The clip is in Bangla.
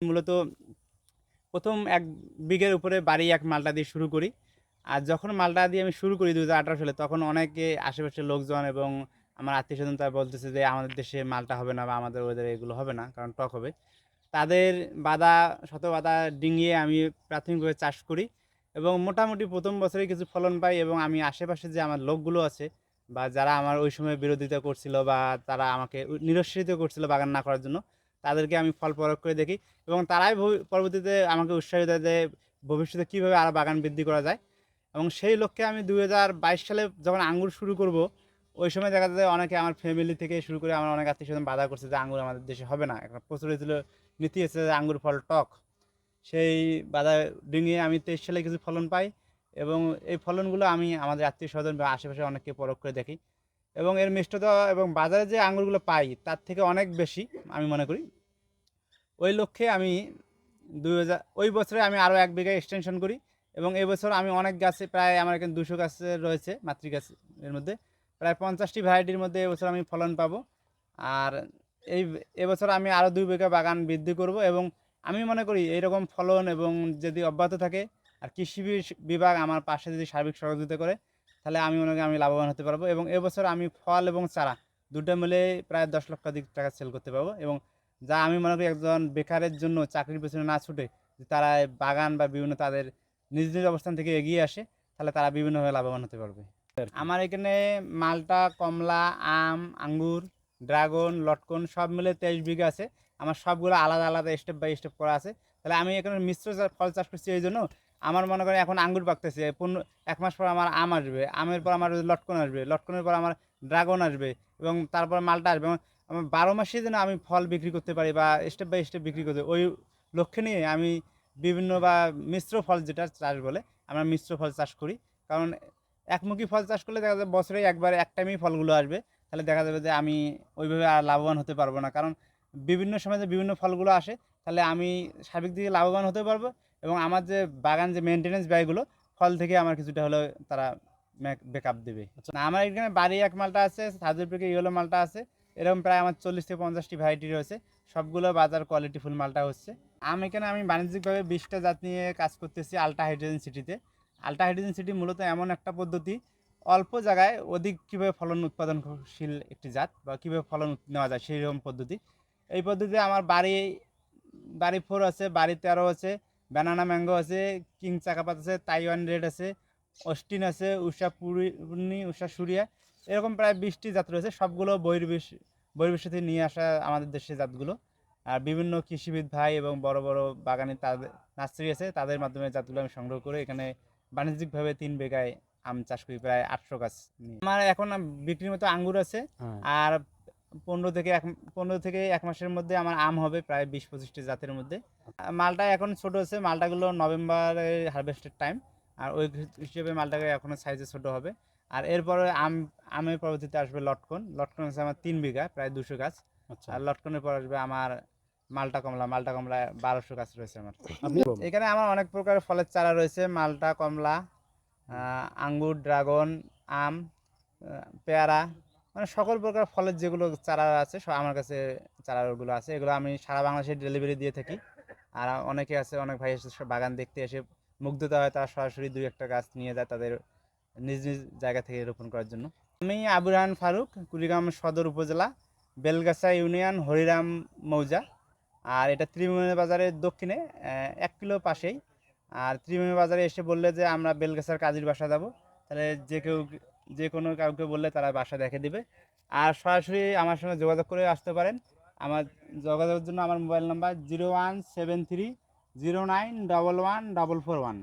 মূলত ১ম ১ বিঘের উপরে বাড়ি এক মালটা দিয়ে শুরু করি। আর যখন মালটা দিয়ে আমি শুরু করি ২০১৮ সালে তখন অনেকে আশেপাশের লোকজন এবং আমার আত্মীয়স্বজন তারা বলতেছে যে, "আমাদের দেশে মালটা হবে না বা আমাদের ওয়েদারে এগুলো হবে না, কারণ টক হবে।" তাদের বাধা শত বাধা ডিঙিয়ে আমি প্রাথমিকভাবে চাষ করি এবং মোটামুটি ১ম বছরেই কিছু ফলন পাই এবং আমি আশেপাশে যে আমার লোকগুলো আছে বা যারা আমার ওই সময় বিরোধিতা করছিল বা তারা আমাকে নিরুৎসাহিত করছিল বাগান না করার জন্য, তাদেরকে আমি ফল প্রয়োগ করে দেখি এবং তারাই পরবর্তীতে আমাকে উৎসাহিত দেয় যে ভবিষ্যতে কীভাবে আরও বাগান বৃদ্ধি করা যায় এবং সেই লক্ষ্যে আমি ২০২২ সালে যখন আঙ্গুর শুরু করব, ওই সময় দেখা যায় অনেকে আমার ফ্যামিলি থেকে শুরু করে আমার অনেক আত্মীয়স্বজন বাধা করছে যে আঙ্গুর আমাদের দেশে হবে না। একটা প্রচলিত নীতি আছে যে আঙ্গুর ফল টক। সেই বাধা ডিঙিয়ে আমি ২৩ সালে কিছু ফলন পাই এবং এই ফলনগুলো আমি আমাদের আত্মীয়স্বজন বা আশেপাশে অনেককে পরখ করে দেখি এবং এর মিষ্টতা এবং বাজারে যে আঙ্গুরগুলো পাই তার থেকে অনেক বেশি আমি মনে করি। ওই লক্ষ্যে আমি ২০০০ ওই বছরে আমি আরও ১ বিঘা এক্সটেনশন করি এবং এবছর আমি অনেক গাছে প্রায় আমার এখানে ২০০ গাছে রয়েছে মাতৃগাছ এর মধ্যে। প্রায় ৫০টি ভ্যারাইটির মধ্যে এবছর আমি ফলন পাবো। আর এই এবছর আমি আরও ২ বিঘা বাগান বৃদ্ধি করব এবং আমি মনে করি এইরকম ফলন এবং যদি অব্যাহত থাকে আর কৃষি বিভাগ আমার পাশে যদি সার্বিক সহযোগিতা করে, তাহলে আমি মনে করি আমি লাভবান হতে পারবো এবং এবছর আমি ফল এবং চারা ২ টা মিলে প্রায় ১০ লক্ষাধিক টাকা সেল করতে পারবো এবং যা আমি মনে করি একজন বেকারের জন্য চাকরির পেছনে না ছুটে তারা বাগান বা বিভিন্ন তাদের নিজ নিজ অবস্থান থেকে এগিয়ে আসে, তাহলে তারা বিভিন্নভাবে লাভবান হতে পারবে। আমার এখানে মালটা, কমলা, আম, আঙ্গুর, ড্রাগন, লটকন সব মিলে ২৩ বিঘা আছে। আমার সবগুলো আলাদা আলাদা স্টেপ বাই স্টেপ করা আছে। তাহলে আমি এখানে মিশ্র ফল চাষ করছি এই জন্য আমার মনে করেন এখন আঙ্গুর পাকতেছে ১ মাস পর আমার আম আসবে, আমের পর আমার লটকন আসবে, লটকনের পর আমার ড্রাগন আসবে এবং তারপর মালটা আসবে। আমার ১২ মাসেই যেন আমি ফল বিক্রি করতে পারি বা স্টেপ বাই স্টেপ বিক্রি করতে ওই লক্ষ্যে নিয়ে আমি বিভিন্ন বা মিশ্র ফল যেটা চাষ বলে আমরা মিশ্র ফল চাষ করি। কারণ একমুখী ফল চাষ করলে দেখা যাবে বছরে একবার এক টাইমেই ফলগুলো আসবে। তাহলে দেখা যাবে যে আমি ওইভাবে আর লাভবান হতে পারবো না। কারণ বিভিন্ন সময় যে বিভিন্ন ফলগুলো আসে, তাহলে আমি সার্বিক দিকে লাভবান হতে পারবো এবং আমার যে বাগান যে মেইনটেন্যান্স ব্যয়গুলো ফল থেকে আমার কিছুটা হলেও তারা ব্যাকআপ দেবে। না আমার এখানে বাড়ি এক মালটা আছে, সাজুরপিকে ইয়েলো মালটা আছে। এরকম প্রায় আমার ৪০ থেকে ৫০টি ভ্যারাইটি রয়েছে। সবগুলো বাজার কোয়ালিটিফুল মালটা হচ্ছে। এখানে আমি বাণিজ্যিকভাবে ২০টা জাত নিয়ে কাজ করতেছি আল্ট্রা হাইড্রোজেন সিটিতে। আল্ট্রা হাইড্রোজেন সিটি মূলত এমন একটা পদ্ধতি, অল্প জায়গায় অধিক কীভাবে ফলন উৎপাদনশীল একটি জাত বা কীভাবে ফলন নেওয়া যায় সেই রকম পদ্ধতি। এই পদ্ধতিতে আমার বাড়ি 4 আছে, বাড়ি 13 আছে, ব্যানানা ম্যাঙ্গো আছে, কিং চাকাপাত আছে, তাইওয়ান রেড আছে, অস্টিন আছে, উষা পূর্ণি, উষা সুরিয়া, এরকম প্রায় ২০টি জাত রয়েছে। সবগুলো বহির্বিশ্ব থেকে নিয়ে আসা আমাদের দেশের জাতগুলো। আর বিভিন্ন কৃষিবিদ ভাই এবং বড় বড় বাগানে তাদের নার্সারি আছে, তাদের মাধ্যমে জাতগুলো আমি সংগ্রহ করে এখানে বাণিজ্যিকভাবে ৩ বিঘায় আম চাষ করি প্রায় ৮০০ গাছ নিয়ে। আমার এখন বিক্রির মতো আঙ্গুর আছে আর ১৫ থেকে ১ মাসের মধ্যে আমার আম হবে প্রায় ২০-২৫টি জাতের মধ্যে। মালটা এখন ছোট আছে, মালটাগুলো নভেম্বরে হারভেস্টের টাইম আর ওই হিসেবে মালটাকে এখনও সাইজে ছোট হবে। আর এরপরে আমের পরবর্তীতে আসবে লটকন। লটকন আছে আমার ৩ বিঘা প্রায় ২০০ গাছ। আর লটকনের পর আসবে আমার মালটা কমলা ১২০০ গাছ রয়েছে আমার। এখানে আমার অনেক প্রকার ফলের চারা রয়েছে, মালটা, কমলা, আঙ্গুর, ড্রাগন, আম, পেয়ারা, মানে সকল প্রকার ফলের যেগুলো চারা আছে সব আমার কাছে চারাগুলো আছে। এগুলো আমি সারা বাংলাদেশে ডেলিভারি দিয়ে থাকি। আর অনেকে আছে, অনেক ভাই এসে বাগান দেখতে এসে মুগ্ধতা হয়, তারা সরাসরি ২-১টা গাছ নিয়ে যায় তাদের নিজ নিজ জায়গা থেকে রোপণ করার জন্য। আমি আবু রায়হান ফারুক, কুড়িগ্রাম সদর উপজেলা, বেলগাছা ইউনিয়ন, হরিরাম মৌজা। আর এটা ত্রিমোহনী বাজারের দক্ষিণে ১ কিলো পাশেই। আর ত্রিমোহনী বাজারে এসে বললে যে আমরা বেলগাছার কাজীর বাসা যাব, তাহলে যে কোনো কাউকে বললে তারা বাসা দেখে দিবে। আর সরাসরি আমার সঙ্গে যোগাযোগ করে আসতে পারেন। আমার যোগাযোগের জন্য আমার মোবাইল নাম্বার 017309114441।